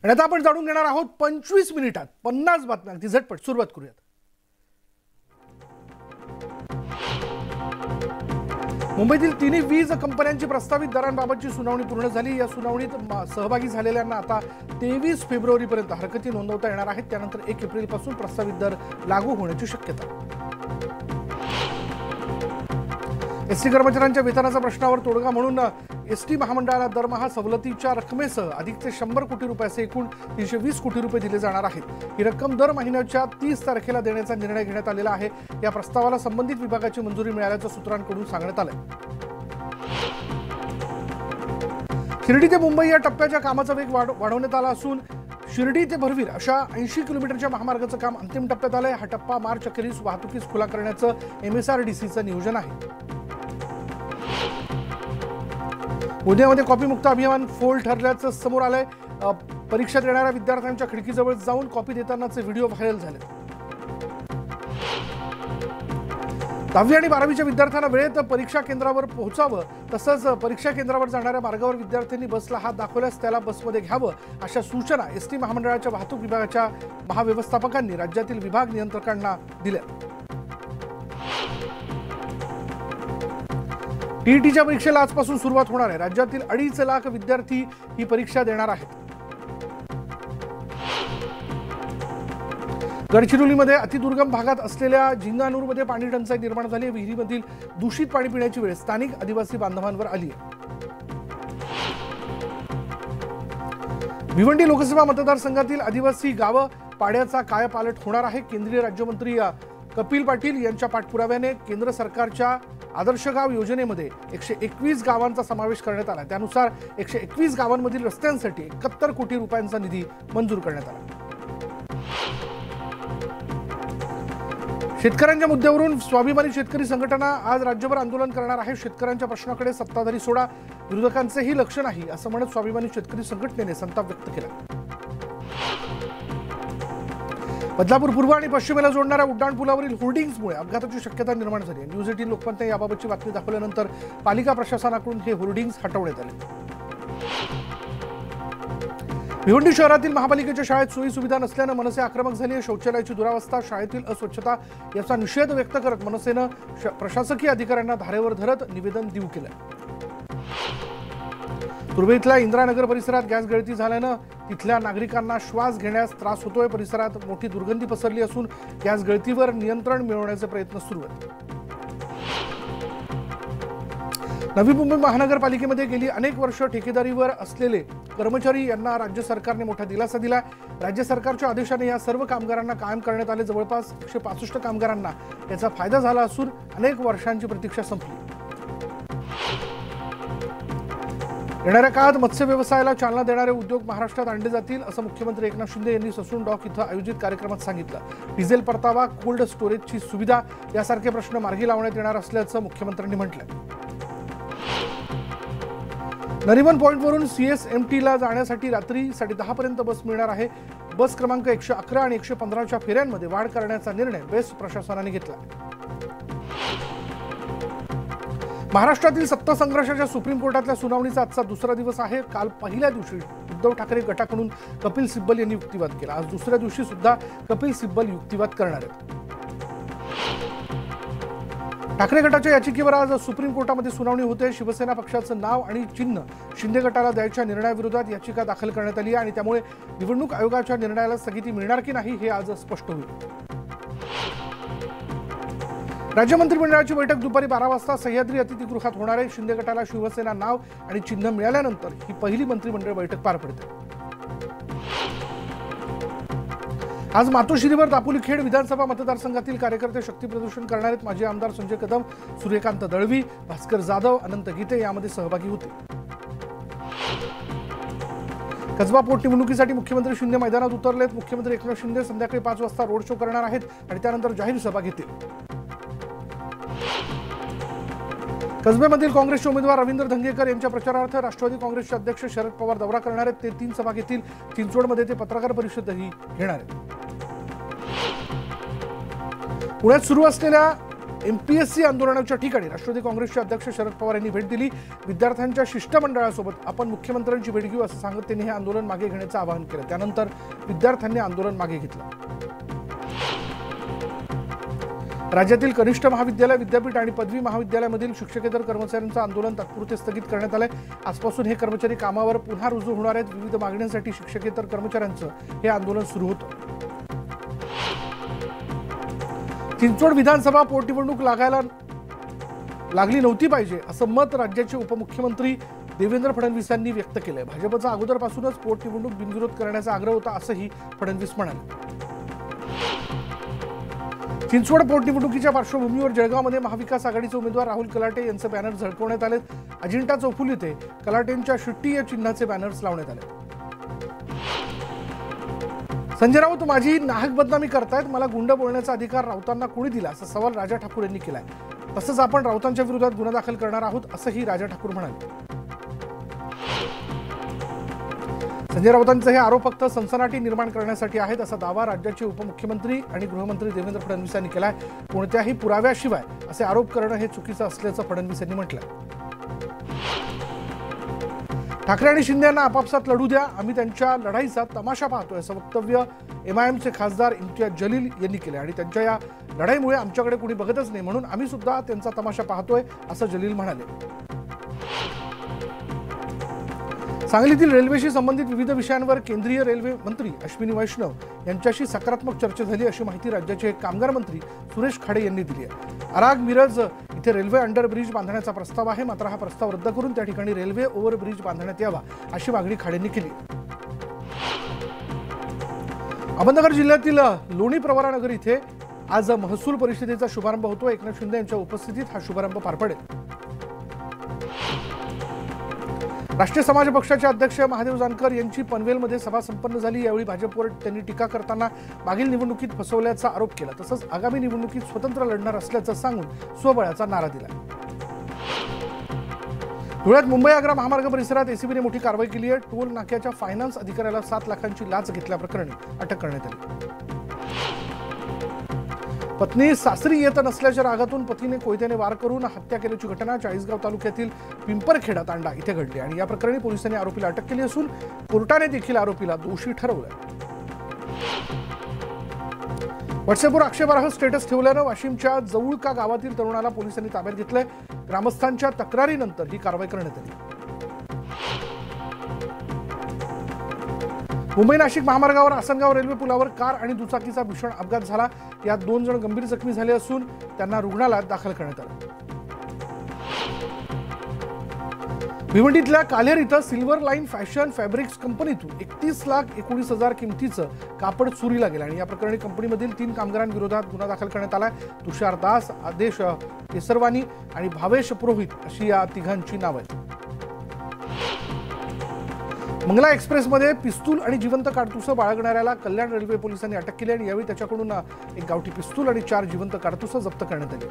आणि आता आपण जाणून घेणार आहोत 25 मिनिटात 50 बातम्या अगदी झटपट सुरुवात करूयात। मुंबईतील तिन्ही वीज कंपन्यांची प्रस्तावित दरांबाबतची सुनावणी पूर्ण झाली। या सुनावणीत सहभागी झालेल्यांना आता 23 फेब्रुवारीपर्यंत हरकती नोंदवता येणार आहेत। त्यानंतर 1 एप्रिलपासून प्रस्तावित दर लागू होण्याची शक्यता। एसटी कर्मचाऱ्यांच्या वेतनाच्या प्रश्नावर तोडगा म्हणून एसटी महामंडळाला दरमहा सवलतीच्या रकमेसह अधिकचे 100 कोटी रुपयाचे एकूण 320 कोटी रुपये दिले जाणार आहेत। ही रक्कम दर महिन्याच्या 30 तारखेला देण्याचा निर्णय घेण्यात आलेला आहे। या प्रस्तावाला संबंधित विभागाची मंजुरी मिळाल्याचं सूत्रांकडून सांगण्यात आलंय। शिर्डी ते मुंबई या टप्प्याच्या कामाचा वेग वाढवण्यात आला असून शिर्डी ते भरवीर अशा 80 किलोमीटरच्या महामार्गाचं काम अंतिम टप्प्यात आलंय। हा टप्पा मार्च अखेरीस वाहतुकीस खुला करण्याचं MSRDCचं नियोजन आहे। पुण्यामध्ये कॉपी मुक्त अभियान फोल ठरल्याचं समोर आलंय। परीक्षा देणाऱ्या विद्यार्थ्यांच्या खिडकीजवळ जाऊन कॉपी देतानाचे व्हिडिओ व्हायरल झाले। 10वी आणि 12वीच्या विद्यार्थ्यांना वेळेत परीक्षा केंद्रावर पोहोचावं, तसंच परीक्षा केंद्रावर जाणाऱ्या मार्गावर विद्यार्थ्यांनी बसला हात दाखवल्यास त्याला बसमध्ये घ्यावं, अशा सूचना एसटी महामंडळाच्या वाहतूक विभागाच्या महाव्यवस्थापकांनी राज्यातील विभाग नियंत्रकांना दिल्या। टीईटीच्या परीक्षेला आजपासून सुरुवात होणार आहे। राज्यातील 2.5 लाख विद्यार्थी ही परीक्षा देणार आहेत। गडचिरोलीमध्ये अतिदुर्गम भागात असलेल्या जिंगानूरमध्ये पाणी टंचाई निर्माण झाली आहे। विहिरीमधील दूषित पाणी पिण्याची वेळ स्थानिक आदिवासी बांधवांवर आली आहे। भिवंडी लोकसभा मतदारसंघातील आदिवासी गावं पाड्याचा कायापालट होणार आहे। केंद्रीय राज्यमंत्री कपिल पाटील यांच्या पाठपुराव्याने केंद्र सरकारच्या आदर्श गाव योजनेमध्ये 121 गावांचा समावेश करण्यात आला। त्यानुसार 121 गावांमधील रस्त्यांसाठी 71 कोटी रुपयांचा निधी मंजूर करण्यात आला। शेतकऱ्यांच्या मुद्द्यावरून स्वाभिमानी शेतकरी संघटना आज राज्यभर आंदोलन करणार आहे। शेतकऱ्यांच्या प्रश्नाकडे सत्ताधारी सोडा, विरोधकांचेही लक्ष नाही, असं म्हणत स्वाभिमानी शेतकरी संघटनेने संताप व्यक्त केला। बदलापूर पूर्व आणि पश्चिमेला जोडणाऱ्या उड्डाणपुलावरील होर्डिंग्समुळे अपघाताची शक्यता निर्माण झाली आहे। न्यूज 18 लोकमतने याबाबतची बातमी दाखवल्यानंतर पालिका प्रशासनाकडून हे होर्डिंग्स हटवण्यात आले। भिवंडी शहरातील महापालिकेच्या शाळेत सोयी सुविधा नसल्यानं मनसे आक्रमक झाली आहे। शौचालयाची दुरावस्था, शाळेतील अस्वच्छता याचा निषेध व्यक्त करत मनसेनं प्रशासकीय अधिकाऱ्यांना धारेवर धरत निवेदन देऊ केलं। तुर्भे इंदिरानगर परिसरात गॅस गळती झाल्यानं तिथल्या नागरिकांना श्वास घेण्यास त्रास होतोय। परिसरात मोठी दुर्गंधी पसरली असून गॅस गळतीवर नियंत्रण मिळवण्याचे प्रयत्न सुरू आहेत। नवी मुंबई महानगरपालिकेमध्ये गेली अनेक वर्ष ठेकेदारीवर असलेले कर्मचारी यांना राज्य सरकारने मोठा दिलासा दिला। राज्य सरकारच्या आदेशाने या सर्व कामगारांना कायम करण्यात आले। जवळपास 165 कामगारांना याचा फायदा झाला असून अनेक वर्षांची प्रतीक्षा संपली। येणाऱ्या काळात मत्स्य व्यवसायाला चालना देणारे उद्योग महाराष्ट्रात आणले जातील, असं मुख्यमंत्री एकनाथ शिंदे यांनी ससून डॉक इथं आयोजित कार्यक्रमात सांगितलं। डिझेल परतावा, कोल्ड स्टोरेजची सुविधा यासारखे प्रश्न मार्गी लावण्यात येणार असल्याचं मुख्यमंत्र्यांनी म्हटलं। नरिमन पॉइंटवरून CSMT ला जाण्यासाठी रात्री 10:30 पर्यंत बस मिळणार आहे। बस क्रमांक 111 आणि 115च्या फेऱ्यांमध्ये वाढ करण्याचा निर्णय बेस्ट प्रशासनाने घेतला। महाराष्ट्रातील सत्ता संघर्षाच्या सुप्रीम कोर्टातल्या सुनावणीचा आजचा दुसरा दिवस आहे। काल पहिल्या दिवशी उद्धव ठाकरे गटाकडून कपिल सिब्बल यांनी युक्तिवाद केला। आज दुसऱ्या दिवशी सुद्धा कपिल सिब्बल युक्तिवाद करणार आहेत। ठाकरे गटाच्या याचिकेवर आज सुप्रीम कोर्टामध्ये सुनावणी होते। शिवसेना पक्षाचं नाव आणि चिन्ह शिंदे गटाला द्यायच्या निर्णयाविरोधात याचिका दाखल करण्यात आली आणि त्यामुळे निवडणूक आयोगाच्या निर्णयाला स्थगिती मिळणार की नाही हे आज स्पष्ट होईल। राज्य मंत्रिमंडळाची बैठक दुपारी 12 वाजता सह्याद्री अतिथीगृहात होणार आहे। शिंदे गटाला शिवसेना नाव आणि चिन्ह मिळाल्यानंतर ही पहिली मंत्रिमंडळ बैठक पार पडते। आज मातोश्रीवर दापोली-खेड विधानसभा मतदारसंघातील कार्यकर्ते शक्ती प्रदर्शन करणार आहेत। माजी आमदार संजय कदम, सूर्यकांत दळवी, भास्कर जाधव, अनंत गीते यामध्ये सहभागी होते। कसबा पोटनिवडणुकीसाठी मुख्यमंत्री शिंदे मैदानात उतरलेत। मुख्यमंत्री एकनाथ शिंदे संध्याकाळी 5 वाजता रोड शो करणार आहेत आणि त्यानंतर जाहीर सभा घेतील। कसब्यामधील काँग्रेसचे उमेदवार रवींद्र धंगेकर यांच्या प्रचारार्थ राष्ट्रवादी काँग्रेसचे अध्यक्ष शरद पवार दौरा करणार आहेत। ते 3 सभा घेतील। चिंचवडमध्ये ते पत्रकार परिषदही घेणार आहेत। पुण्यात सुरू असलेल्या MPSC आंदोलनाच्या ठिकाणी राष्ट्रवादी काँग्रेसचे अध्यक्ष शरद पवार यांनी भेट दिली। विद्यार्थ्यांच्या शिष्टमंडळासोबत आपण मुख्यमंत्र्यांची भेट घेऊ असं सांगत त्यांनी हे आंदोलन मागे घेण्याचं आवाहन केलं। त्यानंतर विद्यार्थ्यांनी आंदोलन मागे घेतलं। राज्यातील कनिष्ठ महाविद्यालय, विद्यापीठ आणि पदवी महाविद्यालयामधील शिक्षकेतर कर्मचाऱ्यांचं आंदोलन तात्पुरते स्थगित करण्यात आलंय। आजपासून हे कर्मचारी कामावर पुन्हा रुजू होणार आहेत। विविध मागण्यांसाठी शिक्षकेतर कर्मचाऱ्यांचं हे आंदोलन सुरू होतं। चिंचवड विधानसभा पोटनिवडणूक लागली नव्हती पाहिजे असं मत राज्याचे उपमुख्यमंत्री देवेंद्र फडणवीस यांनी व्यक्त केलंय। भाजपचा अगोदरपासूनच पोटनिवडणूक बिनविरोध करण्याचा आग्रह होता असंही फडणवीस म्हणाले। चिंचवड पोटनिवडणुकीच्या पार्श्वभूमीवर जळगावमध्ये महाविकास आघाडीचे उमेदवार राहुल कलाटे यांचे बॅनर झळकवण्यात आले। अजिंठा चौफुली येथे कलाटेंच्या शिट्टी या चिन्हाचे बॅनर्स लावण्यात आले। संजय राऊत माझी नाहक बदनामी करतायत, मला गुंड बोलण्याचा अधिकार राऊतांना कोणी दिला असा सवाल राजा ठाकूर यांनी केलाय। तसंच आपण राऊतांच्या विरोधात गुन्हा दाखल करणार आहोत असंही राजा ठाकूर म्हणाले। संजय राऊतांचे हे आरोप फक्त सनसनाटी निर्माण करण्यासाठी आहेत असा दावा राज्याचे उपमुख्यमंत्री आणि गृहमंत्री देवेंद्र फडणवीस यांनी केलाय। कोणत्याही पुराव्याशिवाय असे आरोप करणं हे चुकीचं असल्याचं फडणवीस यांनी म्हटलंय। ठाकरे आणि शिंदे यांना आपापसात लढू द्या, आम्ही त्यांच्या लढाईचा तमाशा पाहतोय असं वक्तव्य MIMचे खासदार इम्तियाज जलील यांनी केले आणि त्यांच्या या लढाईमुळे आमच्याकडे कुणी बघतच नाही म्हणून आम्ही सुद्धा त्यांचा तमाशा पाहतोय असं जलील म्हणाले। सांगलीतील रेल्वेशी संबंधित विविध विषयांवर केंद्रीय रेल्वे मंत्री अश्विनी वैष्णव यांच्याशी सकारात्मक चर्चा झाली अशी माहिती राज्याचे कामगार मंत्री सुरेश खाडे यांनी दिली आहे। आराग मिरज इथे रेल्वे अंडरब्रिज बांधण्याचा प्रस्ताव आहे, मात्र हा प्रस्ताव रद्द करून त्या ठिकाणी रेल्वे ओव्हरब्रिज बांधण्यात यावा अशी मागणी खाडेंनी केली। अहमदनगर जिल्ह्यातील लोणी प्रवरानगर इथे आज महसूल परिषदेचा शुभारंभ होतो। एकनाथ शिंदे यांच्या उपस्थितीत हा शुभारंभ पार पडेल। राष्ट्रीय समाज पक्षाचे अध्यक्ष महादेव जानकर यांची पनवेलमध्ये सभा संपन्न झाली। यावेळी भाजपवर त्यांनी टीका करताना मागील निवडणुकीत फसवल्याचा आरोप केला। तसंच आगामी निवडणुकीत स्वतंत्र लढणार असल्याचं सांगून स्वबळाचा नारा दिला। धुळ्यात मुंबई आग्रा महामार्ग परिसरात एसीबीने मोठी कारवाई केली आहे। टोल नाक्याच्या फायनान्स अधिकाऱ्याला 7 लाखांची लाच घेतल्याप्रकरणी अटक करण्यात आली। पत्नी सासरी येत नसल्याच्या रागातून पतीने कोयत्याने वार करून हत्या केल्याची घटना चाळीसगाव तालुक्यातील पिंपरखेडा तांडा इथे घडली आणि या प्रकरणी पोलिसांनी आरोपीला अटक केली असून कोर्टाने देखील आरोपीला दोषी ठरवलं। व्हॉट्सअपवर आक्षेपार्ह स्टेटस ठेवल्यानं वाशिमच्या जवळका गावातील तरुणाला पोलिसांनी ताब्यात घेतलंय। ग्रामस्थांच्या तक्रारीनंतर ही कारवाई करण्यात आली। मुंबई नाशिक महामार्गावर आसनगाव रेल्वे पुलावर कार आणि दुचाकीचा भीषण अपघात झाला। यात 2 जण गंभीर जखमी झाले असून त्यांना रुग्णालयात दाखल करण्यात आलं। भिवंडीतल्या काल्हेर इथं सिल्वर लाईन फॅशन फॅब्रिक्स कंपनीतून 31,19,00,000 किमतीचं कापड चोरीला गेलं आणि या प्रकरणी कंपनीमधील 3 कामगारांविरोधात गुन्हा दाखल करण्यात आलाय। तुषार दास, आदेश केसरवानी आणि भावेश पुरोहित अशी या तिघांची नावं आहेत। मंगला एक्सप्रेसमध्ये पिस्तूल आणि जिवंत काडतुसं बाळगणाऱ्याला कल्याण रेल्वे पोलिसांनी अटक केली आणि यावेळी त्याच्याकडून एक गावठी पिस्तूल आणि 4 जिवंत काडतुसं जप्त करण्यात आली।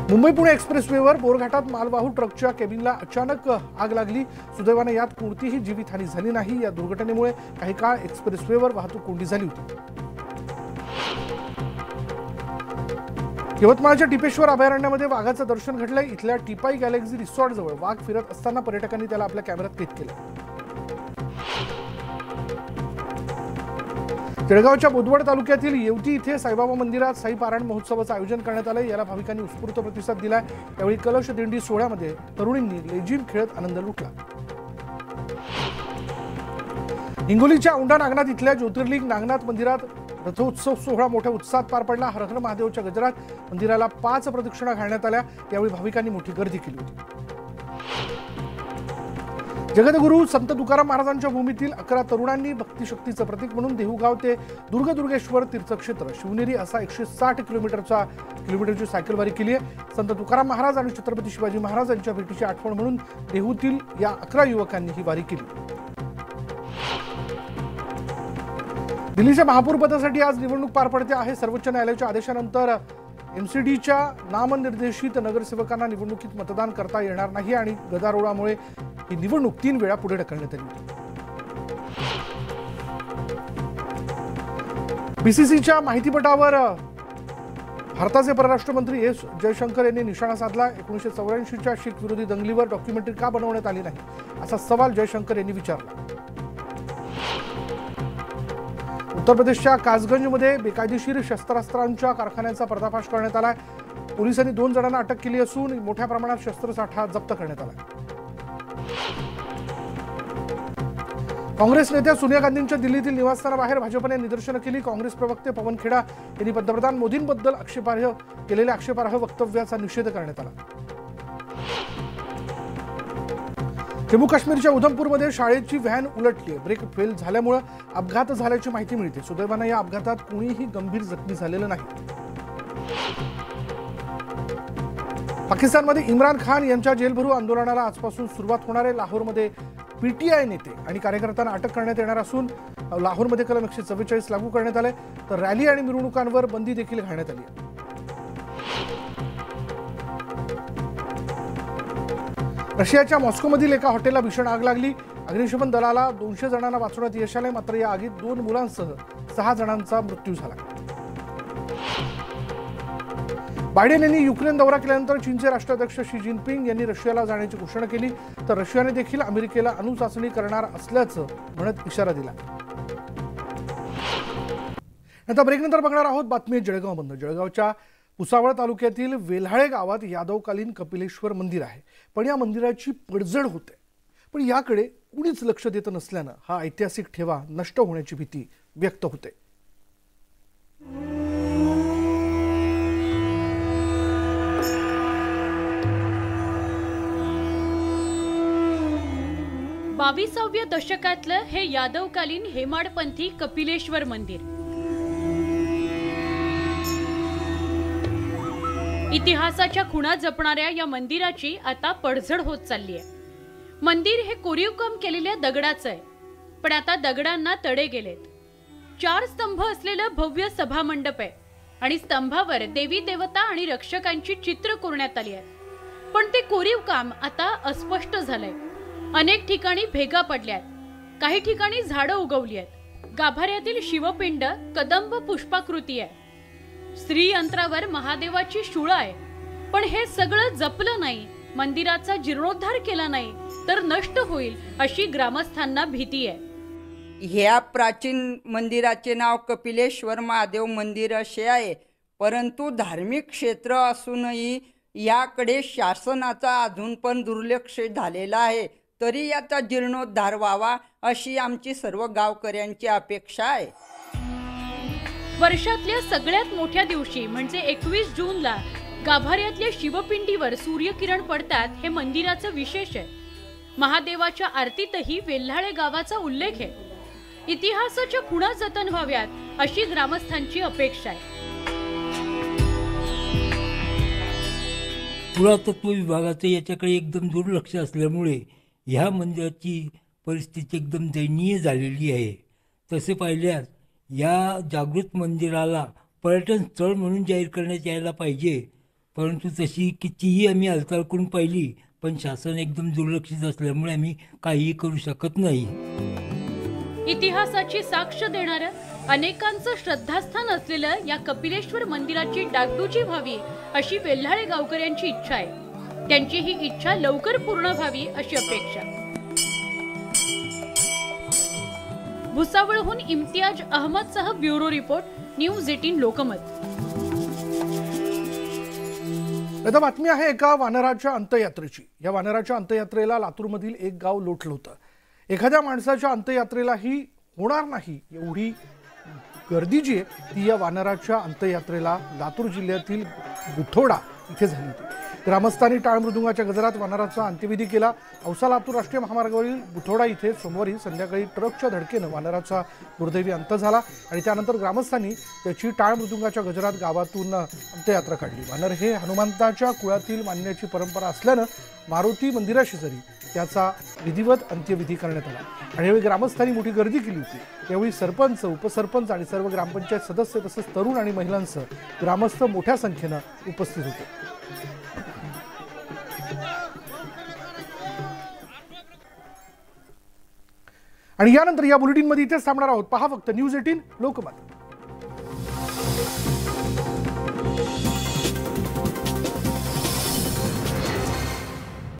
मुंबई पुणे एक्सप्रेसवेवर बोरघाटात मालवाहू ट्रकच्या केबिनला अचानक आग लागली। सुदैवाने यात कोणतीही जीवितहानी झाली नाही। या दुर्घटनेमुळे काही काळ एक्सप्रेसवेवर वाहतूक कोंडी झाली होती। यवतमाळच्या टिपेश्वर अभयारण्यामध्ये वाघाचं दर्शन घडलंय। इथल्या टिपाई गॅलेक्सी रिसॉर्ट जवळ वाघ फिरत असताना पर्यटकांनी त्याला आपल्या कॅमेऱ्यात कैद केलं। जळगावच्या बोदवड तालुक्यातील येवती इथे साईबाबा मंदिरात साई पारायण महोत्सवाचं आयोजन करण्यात आलं। याला भाविकांनी उत्स्फूर्त प्रतिसाद दिलाय। यावेळी कलश दिंडी सोहळ्यामध्ये तरुणींनी लेझिम खेळत आनंद लुटला। हिंगोलीच्या औंढा नागनाथ इथल्या ज्योतिर्लिंग नागनाथ मंदिरात रथोत्सव सोहळा मोठ्या उत्साहात पार पडला। हर हर महादेवच्या गजरात मंदिराला 5 प्रदक्षिणा घालण्यात आल्या। यावेळी भाविकांनी मोठी गर्दी केली होती। जगद्गुरू संत तुकाराम महाराजांच्या भूमीतील 11 तरुणांनी भक्तिशक्तीचं प्रतीक म्हणून देहूगाव ते दुर्गेश्वर तीर्थक्षेत्र शिवनेरी असा 160 किलोमीटरची सायकल वारी केली आहे। संत तुकाराम महाराज आणि छत्रपती शिवाजी महाराज यांच्या भेटीची आठवण म्हणून देहूतील या 11 युवकांनी ही वारी केली। दिल्लीच्या महापौर पदासाठी आज निवडणूक पार पडते आहे। सर्वोच्च न्यायालयाच्या आदेशानंतर MCDच्या नामनिर्देशित नगरसेवकांना निवडणुकीत मतदान करता येणार नाही आणि गदारोळामुळे ही निवडणूक 3 वेळा पुढे ढकलण्यात आली होती। BCCच्या माहितीपटावर भारताचे परराष्ट्र मंत्री एस जयशंकर यांनी निशाणा साधला। 1984च्या शीख विरोधी दंगलीवर डॉक्युमेंटरी का बनवण्यात आली नाही असा सवाल जयशंकर यांनी विचारला। उत्तर प्रदेशच्या कासगंजमध्ये बेकायदेशीर शस्त्रास्त्रांच्या कारखान्याचा पर्दाफाश करण्यात आला। पोलिसांनी 2 जणांना अटक केली असून मोठ्या प्रमाणात शस्त्रसाठा जप्त करण्यात आला। काँग्रेस नेत्या सोनिया गांधींच्या दिल्लीतील निवासस्थानाबाहेर भाजपने निदर्शनं केली। काँग्रेस प्रवक्ते पवन खेडा यांनी पंतप्रधान मोदींबद्दल केलेल्या आक्षेपार्ह वक्तव्याचा निषेध करण्यात आला। जम्मू काश्मीरच्या उधमपूरमध्ये शाळेची व्हॅन उलटली। ब्रेक फेल झाल्यामुळे अपघात झाल्याची माहिती मिळते। सुदैवाने या अपघातात कोणीही गंभीर जखमी झालेलं नाही। पाकिस्तानमध्ये इम्रान खान यांच्या जेलभरो आंदोलनाला आजपासून सुरुवात होणार आहे। लाहोरमध्ये पीटीआय नेते आणि कार्यकर्त्यांना अटक करण्यात येणार असून लाहोरमध्ये कलम 144 लागू करण्यात आले, तर रॅली आणि मिरवणुकांवर बंदी देखील घालण्यात आली आहे। रशियाच्या मॉस्कोमधील एका हॉटेलला भीषण आग लागली। अग्निशमन दलाला 200 जणांना वाचवण्यात यश आले, मात्र या आगीत 2 मुलांसह 6 जणांचा मृत्यू झाला। बायडेन यांनी युक्रेन दौरा केल्यानंतर चीनचे राष्ट्राध्यक्ष शी जिनपिंग यांनी रशियाला जाण्याची घोषणा केली, तर रशियाने देखील अमेरिकेला अणुचाचणी करणार असल्याचं म्हणत इशारा दिला। आता ब्रेकनंतर बघणार आहोत बातमी जळगावमधून। जळगावच्या भुसावळ तालुक्यातील वेल्हाळे गावात यादवकालीन कपिलेश्वर मंदिर आहे, पण या मंदिराची पडझड होते, पण याकडे कुणीच लक्ष देत नसल्यानं हा ऐतिहासिक ठेवा नष्ट होण्याची भीती व्यक्त होते। 22व्या दशकातलं हे यादवकालीन हेमाडपंथी कपिलेश्वर मंदिर। इतिहासाच्या खुणा जपणाऱ्या या मंदिराची आता पडझड होत चालली आहे। मंदिर हे कोरीव काम केलेल्या दगडाचं आहे, पण आता दगडांना तडे गेलेत। 4 स्तंभ असलेलं भव्य सभामंडप आहे आणि स्तंभावर देवी देवता आणि रक्षकांची चित्र कोरण्यात आली आहेत, पण ते कोरीव काम आता अस्पष्ट झालंय। अनेक ठिकाणी भेगा पडल्यात, काही ठिकाणी झाडं उगवली आहेत। गाभाऱ्यातील शिवपिंड कदंब पुष्पाकृती आहे। स्त्री यंत्रावर महादेवाची शूळ आहे, पण हे सगळं जपलं नाही, मंदिराचा जीर्णोद्धार केला नाही तर नष्ट होईल अशी ग्रामस्थांना भीती आहे। ह्या प्राचीन मंदिराचे नाव कपिलेश्वर महादेव मंदिर असे आहे, परंतु धार्मिक क्षेत्र असूनही याकडे शासनाचा अजून पण दुर्लक्ष झालेला आहे। तरी याचा जीर्णोद्धार व्हावा अशी आमची सर्व गावकऱ्यांची अपेक्षा आहे। वर्षातल्या सगळ्यात मोठ्या दिवशी म्हणजे 21 जूनला गाभाऱ्यातल्या शिवपिंडीवर सूर्यकिरण पडतात हे मंदिराचं विशेष आहे। महादेवाच्या आरतीतही वेल्हाळे गावाचा उल्लेख आहे। इतिहासाच्या खुणा जतन व्हाव्यात अशी ग्रामस्थांची अपेक्षा आहे। पुरातत्व विभागाचे याच्याकडे एकदम दुर्लक्ष असल्यामुळे ह्या मंदिराची परिस्थिती एकदम दयनीय झालेली आहे। तसे पाहिल्यास या जागृत मंदिराला पर्यटन स्थळ म्हणून जाहीर करण्यात यायला पाहिजे, परंतु तशी कितीही आम्ही हालचाल करून पाहिली, पण शासन एकदम दुर्लक्षित असल्यामुळे आम्ही काहीही करू शकत नाही। इतिहासाची साक्ष देणारं अनेकांचं श्रद्धास्थान असलेलं या कपिलेश्वर मंदिराची डागडुजी व्हावी अशी वेल्हाळे गावकऱ्यांची इच्छा आहे। त्यांची ही इच्छा लवकर पूर्ण व्हावी अशी अपेक्षा। भुसावळहून इम्तियाज अहमदसह ब्युरो रिपोर्ट, न्यूज 18 लोकमत। आता बातमी आहे एका वानराच्या अंत्ययात्रेची। या वानराच्या अंत्ययात्रेला लातूरमधील एक गाव लोटलं होतं। एखाद्या माणसाच्या अंत्ययात्रेलाही होणार नाही एवढी गर्दी जी आहे ती या वानराच्या अंत्ययात्रेला लातूर जिल्ह्यातील बुथोडा इथे झाली होती। ग्रामस्थांनी टाळ मृदुंगाच्या गजरात वानराचा अंत्यविधी केला। औसा लातूर राष्ट्रीय महामार्गावरील बुथोडा इथे सोमवारी संध्याकाळी ट्रकच्या धडकेनं वानराचा दुर्दैवी अंत झाला आणि त्यानंतर ग्रामस्थांनी त्याची टाळ मृदुंगाच्या गजरात गावातून अंत्ययात्रा काढली। वानर हे हनुमंताच्या कुळातील मानण्याची परंपरा असल्यानं मारुती मंदिराशेजारी त्याचा विधिवत अंत्यविधी करण्यात आला आणि यावेळी ग्रामस्थांनी मोठी गर्दी केली होती। यावेळी सरपंच, उपसरपंच आणि सर्व ग्रामपंचायत सदस्य तसंच तरुण आणि महिलांसह ग्रामस्थ मोठ्या संख्येनं उपस्थित होते। आणि यानंतर या बुलेटिनमध्ये इथेच थांबणार आहोत। पहा फक्त न्यूज 18 लोकमत।